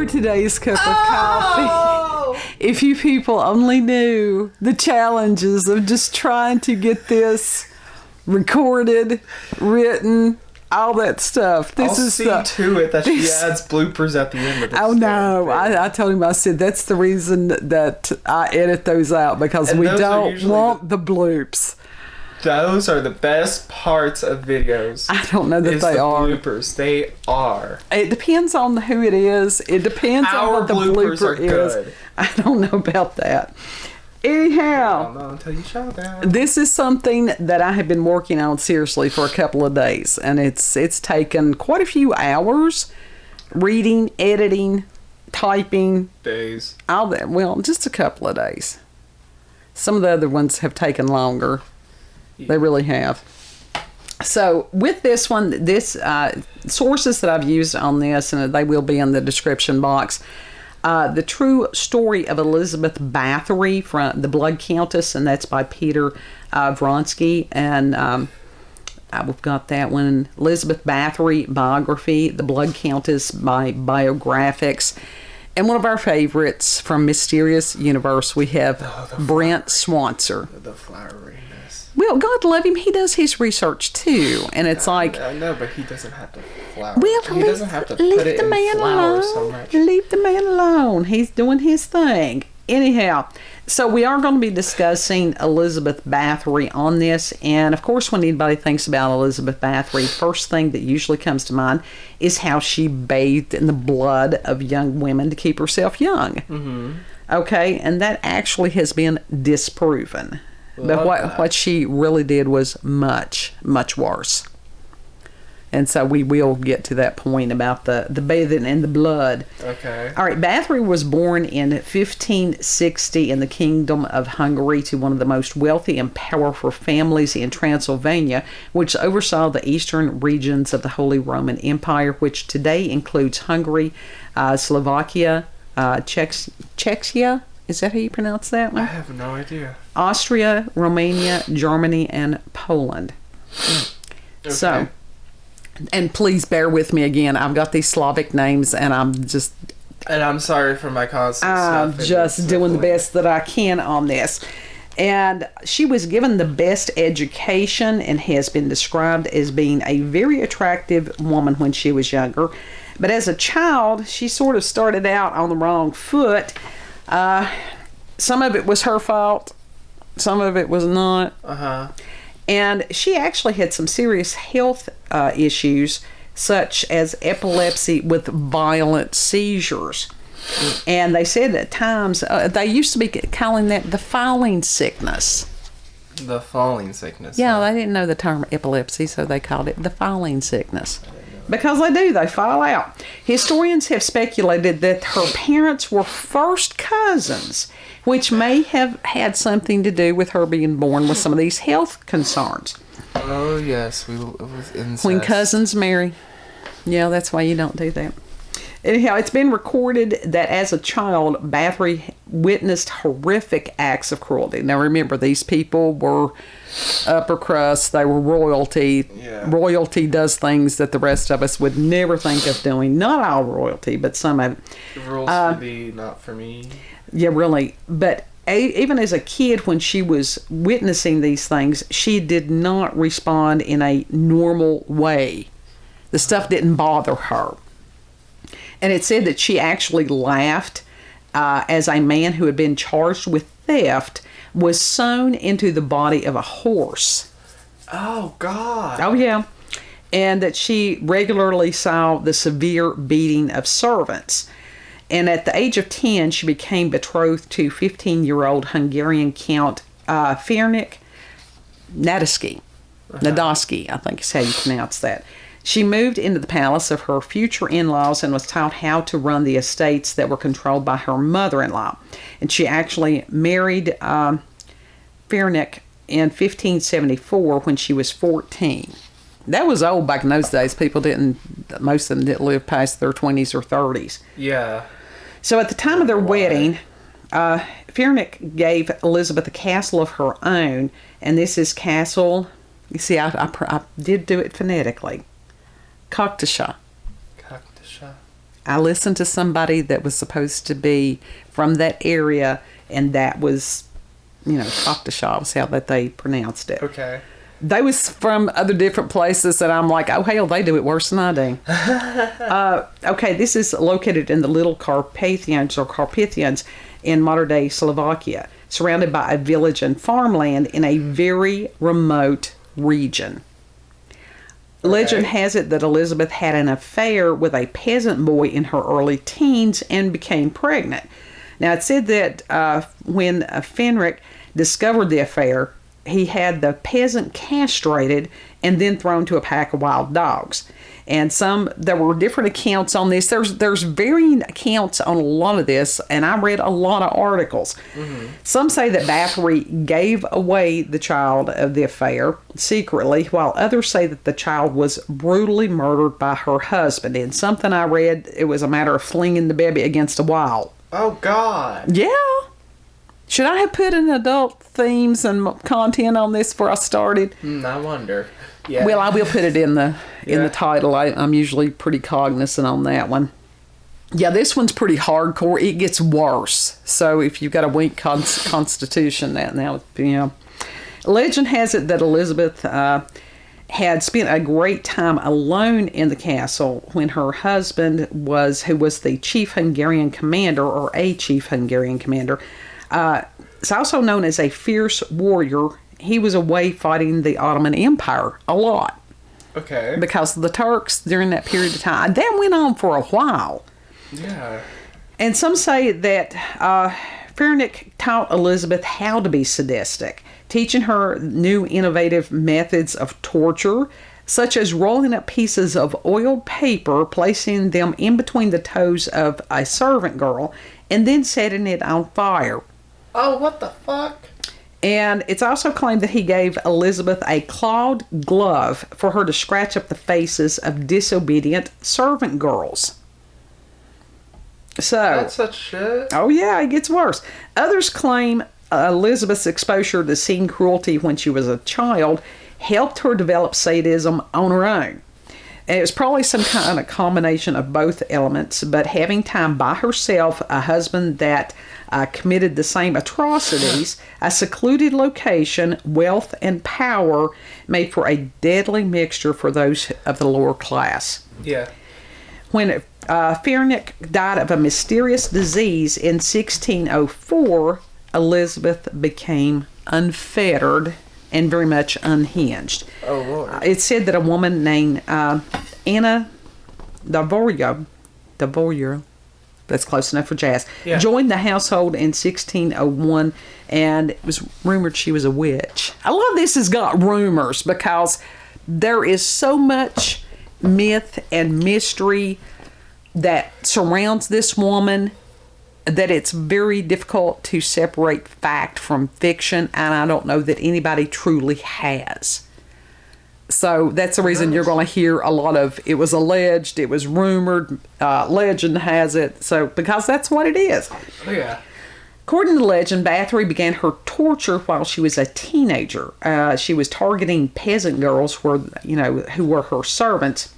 for today's cup of coffee. If you people only knew the challenges of just trying to get this recorded, written, all that stuff. I'll see to it that she adds bloopers at the end of this. Oh no, I told him, I said that's the reason that I edit those out, because we don't want the bloops. Those are the best parts of videos. I don't know that they are. Bloopers. They are. It depends on who it is. It depends on what the blooper is. I don't know about that. Anyhow, I don't know until you show them. This is something that I have been working on seriously for a couple of days, and it's taken quite a few hours reading, editing, typing. Days. All that. Well, just a couple of days. Some of the other ones have taken longer. They really have. So with this one, sources that I've used on this, and they will be in the description box. The True Story of Elizabeth Bathory from The Blood Countess, and that's by Peter Vronsky. And we've got that one. Elizabeth Bathory, Biography, The Blood Countess by Biographics. And one of our favorites from Mysterious Universe, we have Brent Swancer. The floweriness. Well, God love him. He does his research too, and it's like I know, but he doesn't have to flower. Well, he doesn't have to put it in flowers so much. Leave the man alone. He's doing his thing. Anyhow, so we are going to be discussing Elizabeth Bathory on this, and of course, when anybody thinks about Elizabeth Bathory, first thing that usually comes to mind is how she bathed in the blood of young women to keep herself young. Mm-hmm. Okay, and that actually has been disproven. But what she really did was much, much worse. And so we will get to that point about the bathing in the blood. Okay. All right, Bathory was born in 1560 in the Kingdom of Hungary to one of the most wealthy and powerful families in Transylvania, which oversaw the eastern regions of the Holy Roman Empire, which today includes Hungary, Slovakia, Czechia. Is that how you pronounce that one? I have no idea. Austria, Romania, Germany, and Poland. Okay. So, and please bear with me again. I've got these Slavic names, and I'm sorry for my constant stuff. I'm just doing the best that I can on this. And she was given the best education and has been described as being a very attractive woman when she was younger. But as a child, she sort of started out on the wrong foot. Some of it was her fault. Some of it was not. Uh-huh. And she actually had some serious health issues, such as epilepsy with violent seizures. And they said at times, they used to be calling that the falling sickness. The falling sickness. Yeah, they didn't know the term epilepsy, so they called it the falling sickness. Because they fall out. Historians have speculated that her parents were first cousins, which may have had something to do with her being born with some of these health concerns. Oh, yes. With incest. When cousins marry. Yeah, that's why you don't do that. Anyhow, it's been recorded that as a child, Bathory witnessed horrific acts of cruelty. Now, remember, these people were upper crust. They were royalty. Yeah. Royalty does things that the rest of us would never think of doing. Not all royalty, but some of it. The rules for thee, not for me. Yeah, really. But even as a kid, when she was witnessing these things, she did not respond in a normal way. The stuff didn't bother her. And it said that she actually laughed as a man who had been charged with theft was sewn into the body of a horse. Oh, God. Oh, yeah. And that she regularly saw the severe beating of servants. And at the age of 10, she became betrothed to 15-year-old Hungarian Count Ferenc Nadasky. Nadasky, I think is how you pronounce that. She moved into the palace of her future in-laws and was taught how to run the estates that were controlled by her mother-in-law. And she actually married Ferenc in 1574 when she was 14. That was old back in those days. Most of them didn't live past their 20s or 30s. Yeah. So at the time of their wedding, Ferenc gave Elizabeth a castle of her own, and this is castle, you see, I did do it phonetically. Countess. I listened to somebody that was supposed to be from that area, and that was, Countess was how that they pronounced it. Okay. They was from other different places, and I'm like, oh, hell, they do it worse than I do. Okay, this is located in the Little Carpathians or Carpathians in modern-day Slovakia, surrounded by a village and farmland in a very remote region. Legend has it that Elizabeth had an affair with a peasant boy in her early teens and became pregnant. Now, it said that when Fenric discovered the affair, he had the peasant castrated and then thrown to a pack of wild dogs. And there were different accounts on this. There's varying accounts on a lot of this, and I read a lot of articles. Mm-hmm. Some say that Bathory gave away the child of the affair secretly, while others say that the child was brutally murdered by her husband. And something I read, it was a matter of flinging the baby against a wall. Oh, God. Yeah. Should I have put in adult themes and content on this before I started? I wonder. Yeah. Well, I will put it in the title. I'm usually pretty cognizant on that one. Yeah, this one's pretty hardcore. It gets worse. So if you've got a weak constitution, Legend has it that Elizabeth had spent a great time alone in the castle when her husband who was the chief Hungarian commander, or a chief Hungarian commander. It's also known as a fierce warrior. He was away fighting the Ottoman Empire a lot. Okay. Because the Turks, during that period of time, that went on for a while. Yeah. And some say that Fenric taught Elizabeth how to be sadistic, teaching her new innovative methods of torture, such as rolling up pieces of oiled paper, placing them in between the toes of a servant girl, and then setting it on fire. Oh, what the fuck? And it's also claimed that he gave Elizabeth a clawed glove for her to scratch up the faces of disobedient servant girls. So That's such shit. Oh yeah, it gets worse. Others claim Elizabeth's exposure to seeing cruelty when she was a child helped her develop sadism on her own. And it was probably some kind of combination of both elements, but having time by herself, a husband that committed the same atrocities, a secluded location, wealth, and power made for a deadly mixture for those of the lower class. Yeah. When Fenric died of a mysterious disease in 1604, Elizabeth became unfettered and very much unhinged. Oh, Lord. It's said that a woman named Anna Dvorak, that's close enough for jazz, joined the household in 1601, and it was rumored she was a witch. A lot of this has got rumors because there is so much myth and mystery that surrounds this woman that it's very difficult to separate fact from fiction, and I don't know that anybody truly has. So that's the reason you're going to hear a lot of it was alleged, it was rumored, legend has it. So because that's what it is. Oh, yeah. According to legend, Bathory began her torture while she was a teenager. She was targeting peasant girls who were her servants.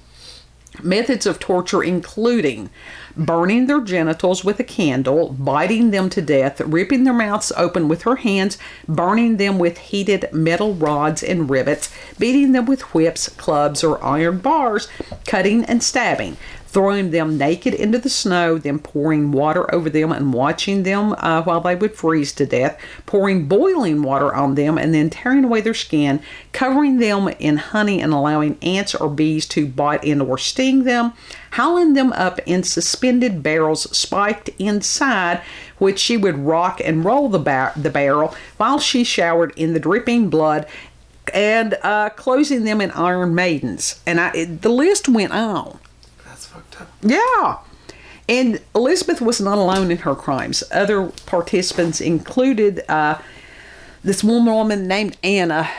Methods of torture including burning their genitals with a candle, biting them to death, ripping their mouths open with her hands, burning them with heated metal rods and rivets, beating them with whips, clubs, or iron bars, cutting and stabbing, throwing them naked into the snow, then pouring water over them and watching them while they would freeze to death, pouring boiling water on them and then tearing away their skin, covering them in honey and allowing ants or bees to bite in or sting them, hauling them up in suspended barrels spiked inside, which she would rock and roll the barrel while she showered in the dripping blood, and closing them in iron maidens. And the list went on. Yeah. And Elizabeth was not alone in her crimes. Other participants included this one woman named Anna.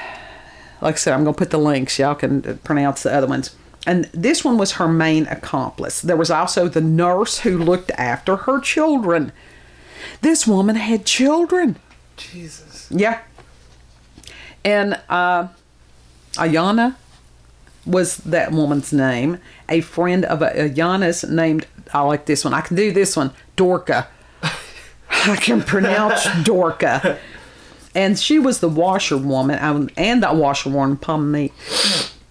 Like I said, I'm going to put the links. Y'all can pronounce the other ones. And this one was her main accomplice. There was also the nurse who looked after her children. This woman had children. Jesus. Yeah. And Ayana was that woman's name. A friend of a Giannis named, I like this one, I can do this one, Dorka. I can pronounce Dorka. And she was the washerwoman, and the washerwoman, pardon me,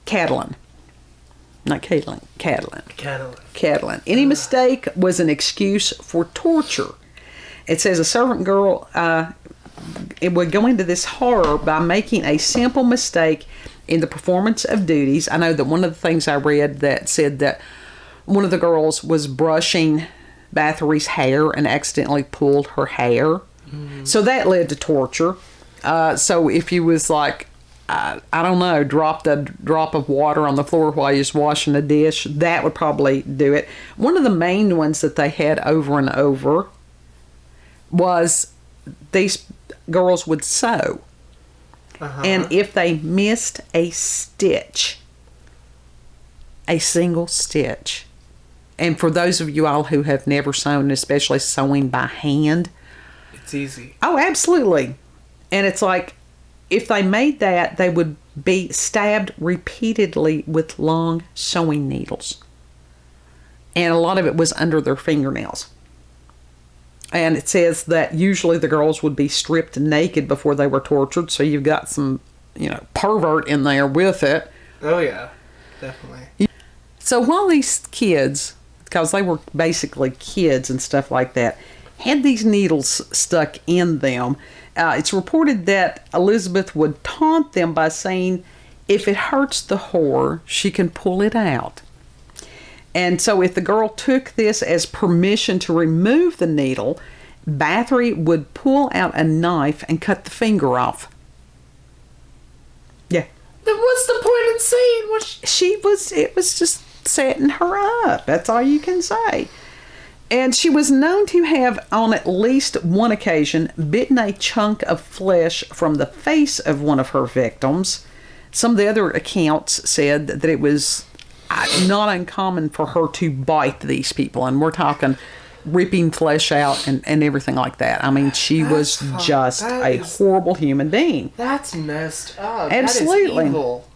Catalin. Not Caitlin, Catalin. Any mistake was an excuse for torture. It says a servant girl it would go into this horror by making a simple mistake in the performance of duties. I know that one of the things I read that said that one of the girls was brushing Bathory's hair and accidentally pulled her hair. So that led to torture. So if you was like, I don't know, dropped a drop of water on the floor while you was washing a dish, that would probably do it. One of the main ones that they had over and over was these girls would sew. And if they missed a stitch, a single stitch, and for those of you all who have never sewn, especially sewing by hand, it's easy. Oh, absolutely. And it's like, if they made that, they would be stabbed repeatedly with long sewing needles. And a lot of it was under their fingernails. And it says that usually the girls would be stripped naked before they were tortured. So you've got some, pervert in there with it. Oh, yeah. Definitely. So while these kids, because they were basically kids and stuff like that, had these needles stuck in them, it's reported that Elizabeth would taunt them by saying, if it hurts the whore, she can pull it out. And so if the girl took this as permission to remove the needle, Bathory would pull out a knife and cut the finger off. Yeah. Then what's the point in saying what it was just setting her up. That's all you can say. And she was known to have, on at least one occasion, bitten a chunk of flesh from the face of one of her victims. Some of the other accounts said that it was not uncommon for her to bite these people. And we're talking ripping flesh out and everything like that. I mean, she was just a horrible human being. That's messed up. Absolutely. That is evil.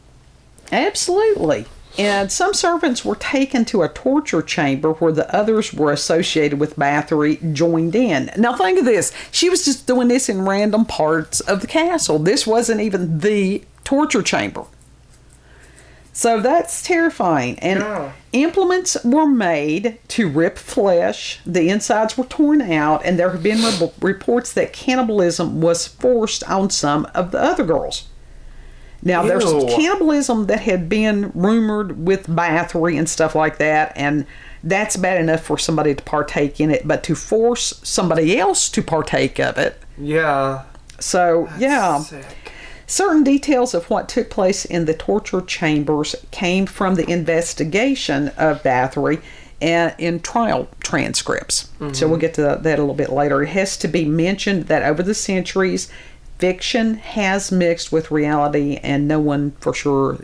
Absolutely. And some servants were taken to a torture chamber where the others were associated with Bathory joined in. Now think of this. She was just doing this in random parts of the castle. This wasn't even the torture chamber. So that's terrifying. And implements were made to rip flesh. The insides were torn out. And there have been reports that cannibalism was forced on some of the other girls. Now, there's cannibalism that had been rumored with Bathory and stuff like that, and that's bad enough for somebody to partake in it, but to force somebody else to partake of it. Yeah. So, that's sick. Certain details of what took place in the torture chambers came from the investigation of Bathory and in trial transcripts. So we'll get to that a little bit later. It has to be mentioned that over the centuries, fiction has mixed with reality, and no one for sure,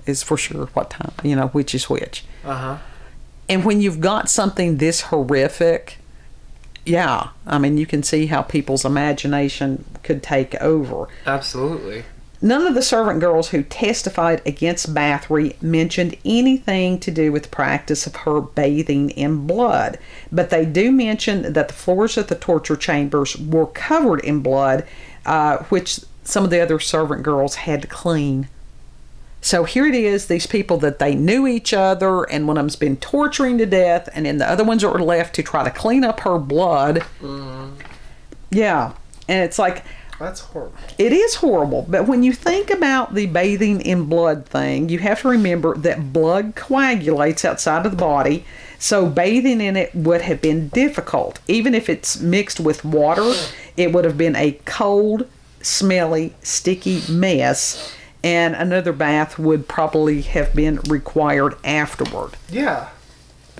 is for sure what time, which is which. And when you've got something this horrific, I mean, you can see how people's imagination could take over. Absolutely. None of the servant girls who testified against Bathory mentioned anything to do with the practice of her bathing in blood, but they do mention that the floors of the torture chambers were covered in blood, which some of the other servant girls had to clean. So here it is, these people that they knew each other, and one of them's been torturing to death, and then the other ones are left to try to clean up her blood. Yeah, and it's like... That's horrible. It is horrible, but when you think about the bathing in blood thing, you have to remember that blood coagulates outside of the body, so bathing in it would have been difficult. Even if it's mixed with water, it would have been a cold, smelly, sticky mess, and another bath would probably have been required afterward. Yeah.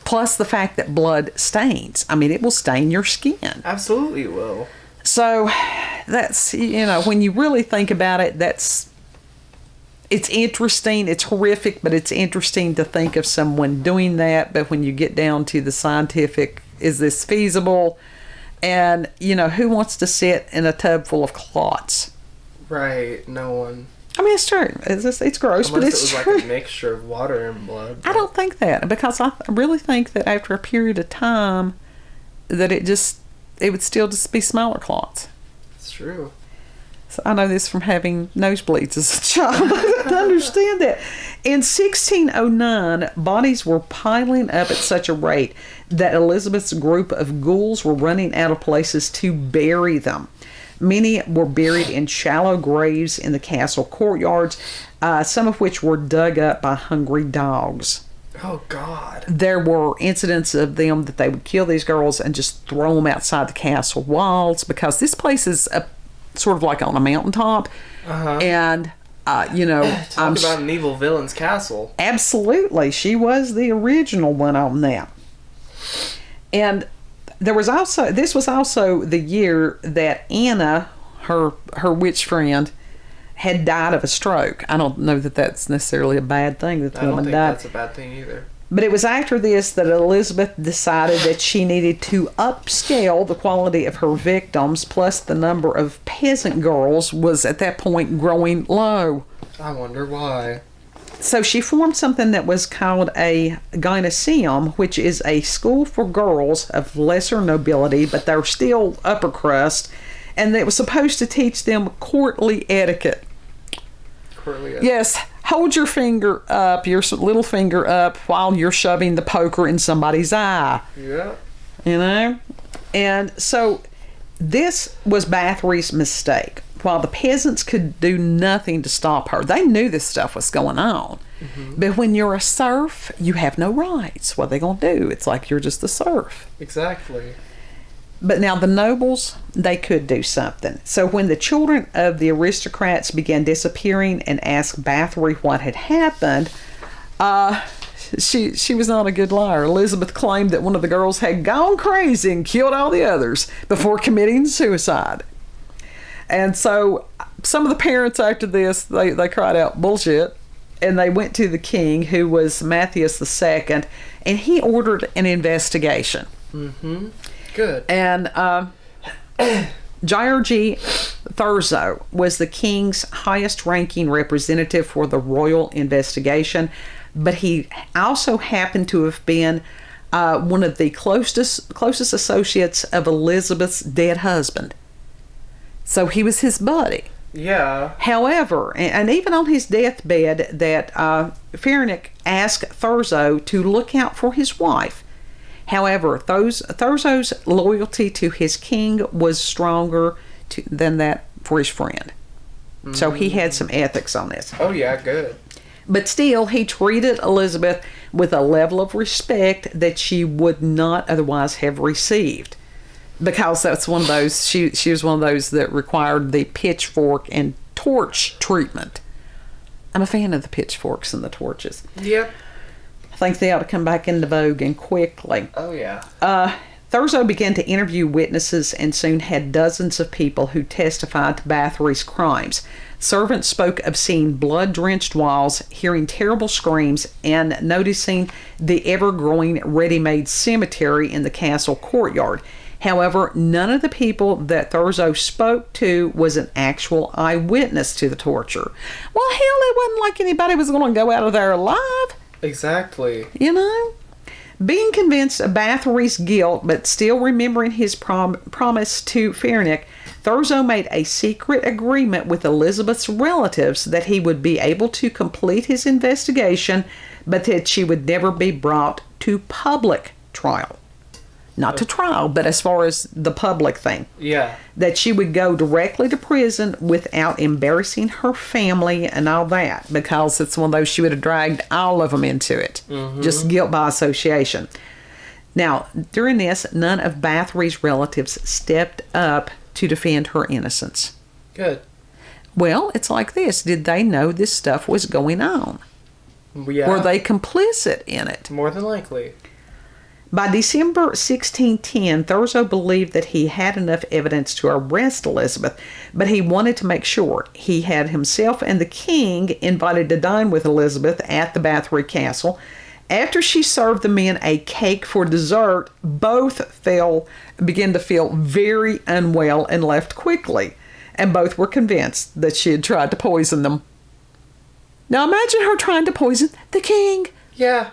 Plus the fact that blood stains. I mean, it will stain your skin. Absolutely it will. So that's, when you really think about it, it's interesting. It's horrific, but it's interesting to think of someone doing that. But when you get down to the scientific, is this feasible? And, who wants to sit in a tub full of clots? Right. No one. I mean, it's true. It's gross, but Unless it's it was true. like a mixture of water and blood. I don't think that, because I really think that after a period of time that it would still just be smaller clots. It's true. So I know this from having nosebleeds as a child. I don't understand that. In 1609, bodies were piling up at such a rate that Elizabeth's group of ghouls were running out of places to bury them. Many were buried in shallow graves in the castle courtyards, some of which were dug up by hungry dogs. Oh, God. There were incidents of them that they would kill these girls and just throw them outside the castle walls, because this place is sort of like on a mountaintop. And, Talk about an evil villain's castle. Absolutely. She was the original one on that. And this was also the year that Anna, her witch friend, had died of a stroke. I don't know that that's necessarily a bad thing that the woman died. I don't think that's a bad thing either. But it was after this that Elizabeth decided that she needed to upscale the quality of her victims, plus the number of peasant girls was at that point growing low. I wonder why. So she formed something that was called a gymnasium, which is a school for girls of lesser nobility, but they're still upper crust, and it was supposed to teach them courtly etiquette. Courtly etiquette. Yes, hold your finger up, your little finger up, while you're shoving the poker in somebody's eye. Yeah. You know? And so this was Bathory's mistake. While the peasants could do nothing to stop her, they knew this stuff was going on. Mm-hmm. But when you're a serf, you have no rights. What are they going to do? It's like you're just a serf. Exactly. But now the nobles, they could do something. So when the children of the aristocrats began disappearing and asked Bathory what had happened, she was not a good liar. Elizabeth claimed that one of the girls had gone crazy and killed all the others before committing suicide. And so some of the parents after this, they cried out bullshit, and they went to the king, who was Matthias II, and he ordered an investigation. Mm-hmm. Good. And Georgi Thurzo was the king's highest ranking representative for the royal investigation, but he also happened to have been one of the closest associates of Elizabeth's dead husband. So he was his buddy. Yeah. However, and even on his deathbed, that Ferenc asked Thurzo to look out for his wife. However, Thurzo's loyalty to his king was stronger than that for his friend. Mm-hmm. So he had some ethics on this. Oh, yeah, good. But still, he treated Elizabeth with a level of respect that she would not otherwise have received. Because that's one of those, she was one of those that required the pitchfork and torch treatment. I'm a fan of the pitchforks and the torches. Yep. I think they ought to come back into vogue, and quickly. Oh, yeah. Thurzo began to interview witnesses and soon had dozens of people who testified to Bathory's crimes. Servants spoke of seeing blood-drenched walls, hearing terrible screams, and noticing the ever-growing ready-made cemetery in the castle courtyard. However, none of the people that Thurzo spoke to was an actual eyewitness to the torture. Well, hell, it wasn't like anybody was going to go out of there alive. Exactly. You know? Being convinced of Bathory's guilt, but still remembering his promise to Ferenc, Thurzo made a secret agreement with Elizabeth's relatives that he would be able to complete his investigation, but that she would never be brought to public trial. Not to trial, but as far as the public thing. Yeah. That she would go directly to prison without embarrassing her family and all that, because it's one of those, she would have dragged all of them into it. Mm-hmm. Just guilt by association. Now, during this, none of Bathory's relatives stepped up to defend her innocence. Good. Well, it's like this. Did they know this stuff was going on? Yeah. Were they complicit in it? More than likely. By December 1610, Thurzo believed that he had enough evidence to arrest Elizabeth, but he wanted to make sure. He had himself and the king invited to dine with Elizabeth at the Bathory Castle. After she served the men a cake for dessert, both began to feel very unwell and left quickly, and both were convinced that she had tried to poison them. Now imagine her trying to poison the king. Yeah.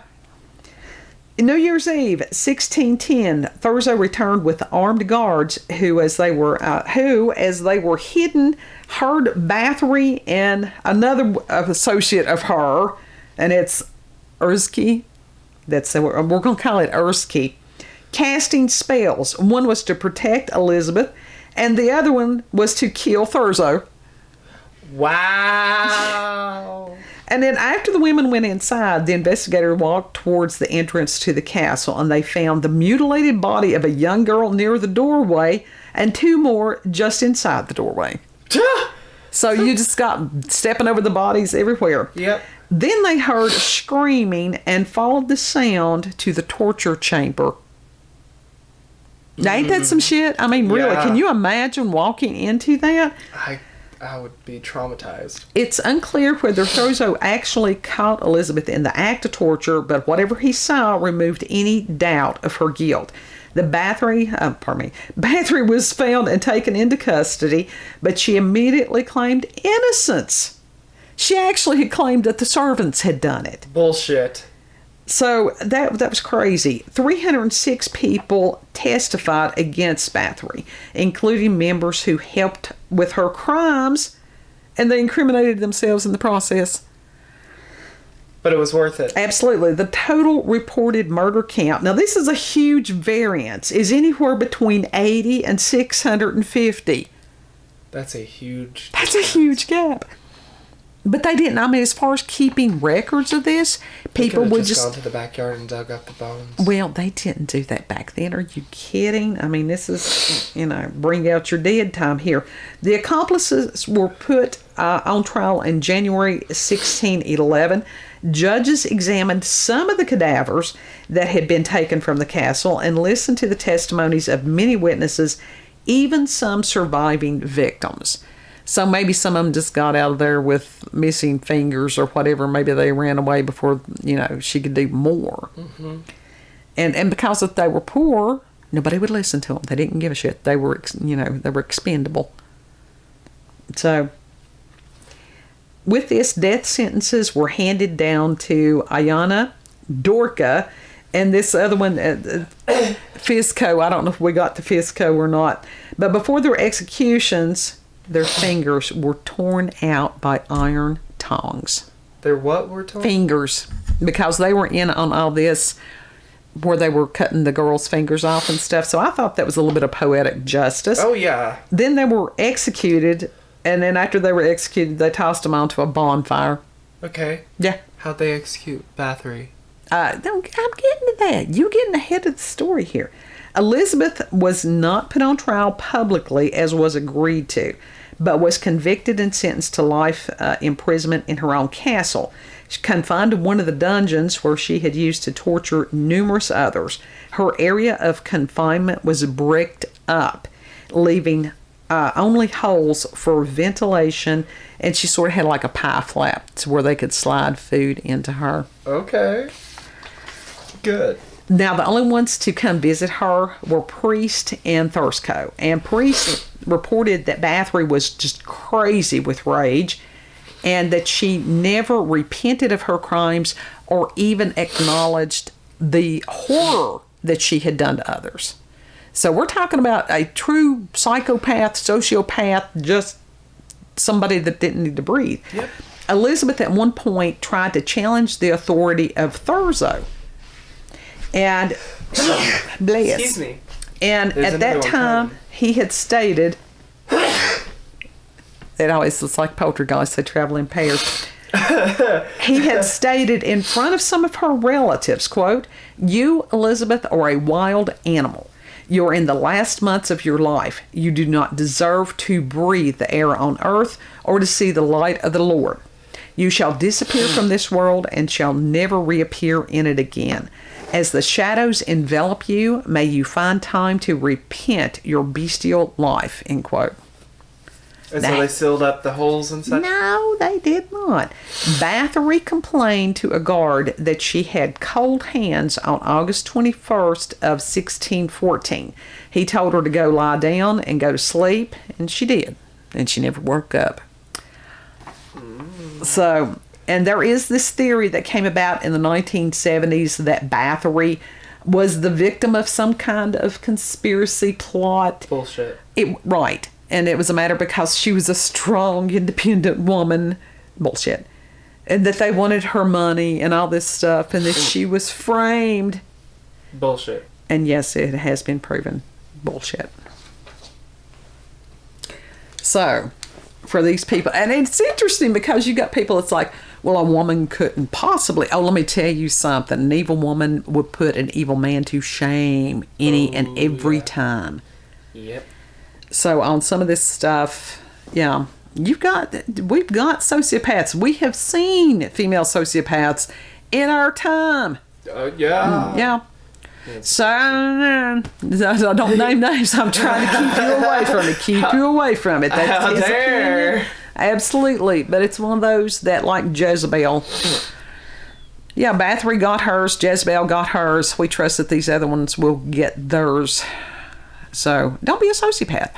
New Year's Eve, 1610, Thurzo returned with armed guards who, as they were hidden, heard Bathory and another associate of her, and it's Ursky. We're going to call it Ursky, casting spells. One was to protect Elizabeth, and the other one was to kill Thurzo. Wow. And then after the women went inside, the investigator walked towards the entrance to the castle, and they found the mutilated body of a young girl near the doorway and 2 more just inside the doorway. So you just got stepping over the bodies everywhere. Yep. Then they heard screaming and followed the sound to the torture chamber. Now, ain't that some shit? I mean, really, Yeah. can you imagine walking into that? I would be traumatized. It's unclear whether Thurzo actually caught Elizabeth in the act of torture, but whatever he saw removed any doubt of her guilt. Bathory was found and taken into custody, but she immediately claimed innocence. She actually had claimed that the servants had done it. Bullshit. So that was crazy. 306 people testified against Bathory, including members who helped with her crimes, and they incriminated themselves in the process. But it was worth it. Absolutely. The total reported murder count, now this is a huge variance, is anywhere between 80 and 650. That's a huge gap. But they didn't. I mean, as far as keeping records of this, people would just gone to the backyard and dug up the bones. Well, they didn't do that back then. Are you kidding? I mean, this is, bring out your dead time here. The accomplices were put on trial in January 1611. Judges examined some of the cadavers that had been taken from the castle and listened to the testimonies of many witnesses, even some surviving victims. So maybe some of them just got out of there with missing fingers or whatever. Maybe they ran away before, she could do more. Mm-hmm. And because if they were poor, nobody would listen to them. They didn't give a shit. They were, they were expendable. So with this, death sentences were handed down to Ayana, Dorca, and this other one, Fisco. I don't know if we got to Fisco or not. But before their executions, their fingers were torn out by iron tongs. Their what were torn? Fingers. Because they were in on all this where they were cutting the girls' fingers off and stuff. So I thought that was a little bit of poetic justice. Oh, yeah. Then they were executed, and then after they were executed, they tossed them onto a bonfire. Okay. Yeah. How'd they execute Bathory? I'm getting to that. You're getting ahead of the story here. Elizabeth was not put on trial publicly as was agreed to, but was convicted and sentenced to life imprisonment in her own castle. She confined to one of the dungeons where she had used to torture numerous others. Her area of confinement was bricked up, leaving only holes for ventilation, and she sort of had like a pie flap to where they could slide food into her. Okay. Good. Now, the only ones to come visit her were Priest and Thursco. And Priest reported that Bathory was just crazy with rage and that she never repented of her crimes or even acknowledged the horror that she had done to others. So we're talking about a true psychopath, sociopath, just somebody that didn't need to breathe. Yep. Elizabeth at one point tried to challenge the authority of Thurzo. And bless. Excuse me. And There's at that another one time, coming. he had stated, it always looks like poltergeists, they travel in pairs. He had stated in front of some of her relatives, quote, "You, Elizabeth, are a wild animal. You're in the last months of your life. You do not deserve to breathe the air on earth or to see the light of the Lord. You shall disappear from this world and shall never reappear in it again. As the shadows envelop you, may you find time to repent your bestial life," end quote. And so they sealed up the holes and such? No, they did not. Bathory complained to a guard that she had cold hands on August 21st of 1614. He told her to go lie down and go to sleep, and she did. And she never woke up. So, And there is this theory that came about in the 1970s that Bathory was the victim of some kind of conspiracy plot. Bullshit. Right. And it was a matter because she was a strong, independent woman. Bullshit. And that they wanted her money and all this stuff, and that she was framed. Bullshit. And yes, it has been proven bullshit. So, for these people, and it's interesting because you got people that's like, well, a woman couldn't possibly. Oh, let me tell you something. An evil woman would put an evil man to shame any and every time. Yep. So on some of this stuff, yeah, we've got sociopaths. We have seen female sociopaths in our time. Yeah. Yeah. So I don't name names. I'm trying to keep you away from it. Keep you away from it. That's How his dare. opinion. Absolutely. But it's one of those that, like Jezebel. Yeah, Bathory got hers. Jezebel got hers. We trust that these other ones will get theirs. So don't be a sociopath.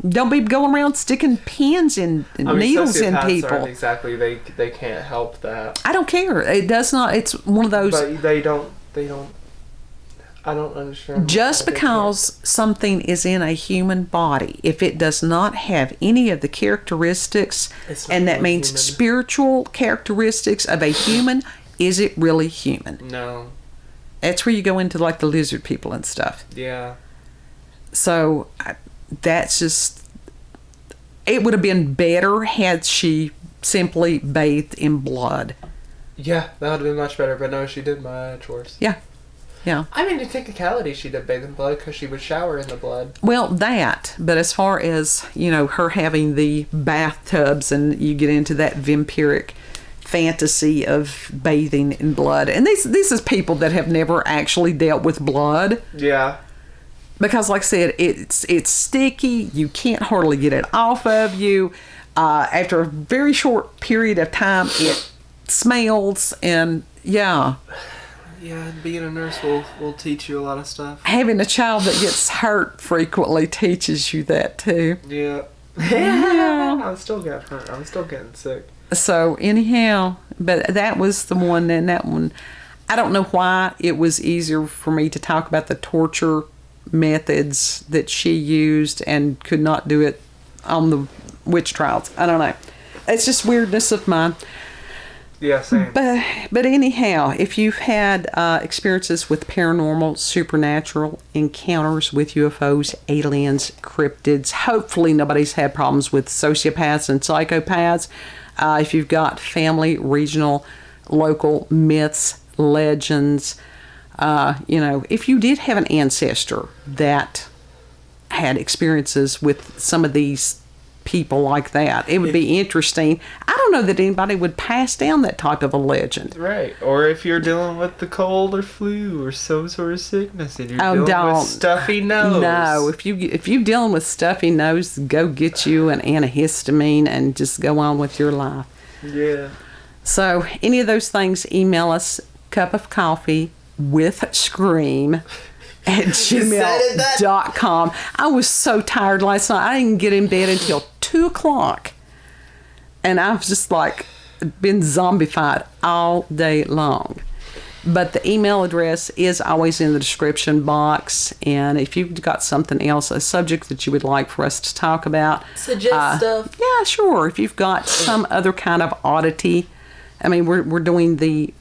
Don't be going around sticking pins and needles in people. Aren't exactly. They can't help that. I don't care. It does not. It's one of those. But they don't. I don't understand. Just because something is in a human body, if it does not have any of the characteristics, and that means human. spiritual characteristics of a human, is it really human? No. That's where you go into like the lizard people and stuff. Yeah. So that's just, it would have been better had she simply bathed in blood. Yeah, that would have been much better. But no, she did my chores. Yeah. Yeah. I mean, in technicality, she did bathe in blood because she would shower in the blood. Well, that, but as far as, her having the bathtubs and you get into that vampiric fantasy of bathing in blood. And this is people that have never actually dealt with blood. Yeah. Because, like I said, it's sticky. You can't hardly get it off of you. After a very short period of time, it smells, and yeah. Yeah, and being a nurse will teach you a lot of stuff. Having a child that gets hurt frequently teaches you that too. Yeah. Yeah. I'm still getting hurt. I'm still getting sick. So anyhow, but that was the one, and that one, I don't know why it was easier for me to talk about the torture methods that she used and could not do it on the witch trials. I don't know. It's just weirdness of mine. Yeah, same. But anyhow, if you've had experiences with paranormal, supernatural encounters with UFOs, aliens, cryptids, hopefully nobody's had problems with sociopaths and psychopaths. If you've got family, regional, local myths, legends, if you did have an ancestor that had experiences with some of these people like that, it would be interesting. I don't know that anybody would pass down that type of a legend. Right. Or if you're dealing with the cold or flu or some sort of sickness and you're don't. with stuffy nose. No, if you're dealing with stuffy nose, go get you an antihistamine and just go on with your life. Yeah. So any of those things, email us cupofcoffeewithscream at gmail.com. I was so tired last night. I didn't get in bed until 2 o'clock. And I've just been zombified all day long. But the email address is always in the description box. And if you've got something else, a subject that you would like for us to talk about. Suggest stuff. Yeah, sure. If you've got some other kind of oddity. I mean, we're doing the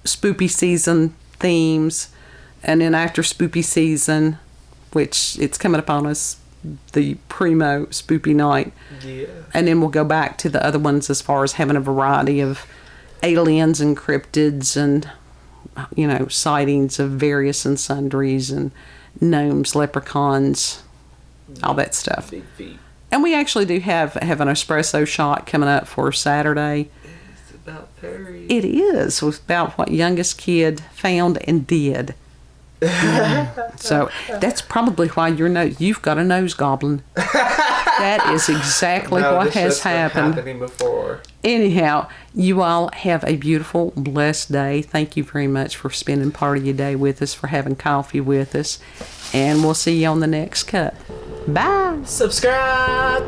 spoopy season themes. And then after spoopy season, which it's coming up on us, the primo spoopy night. Yeah. And then we'll go back to the other ones as far as having a variety of aliens and cryptids and, sightings of various and sundries and gnomes, leprechauns, all that stuff. Big feet. And we actually do have an espresso shot coming up for Saturday. It's about Perry. It is. It's about what youngest kid found and did. So that's probably why you've got a nose goblin. That is exactly what has happened. Happening before. Anyhow, you all have a beautiful, blessed day. Thank you very much for spending part of your day with us, for having coffee with us, and we'll see you on the next cup. Bye. Subscribe.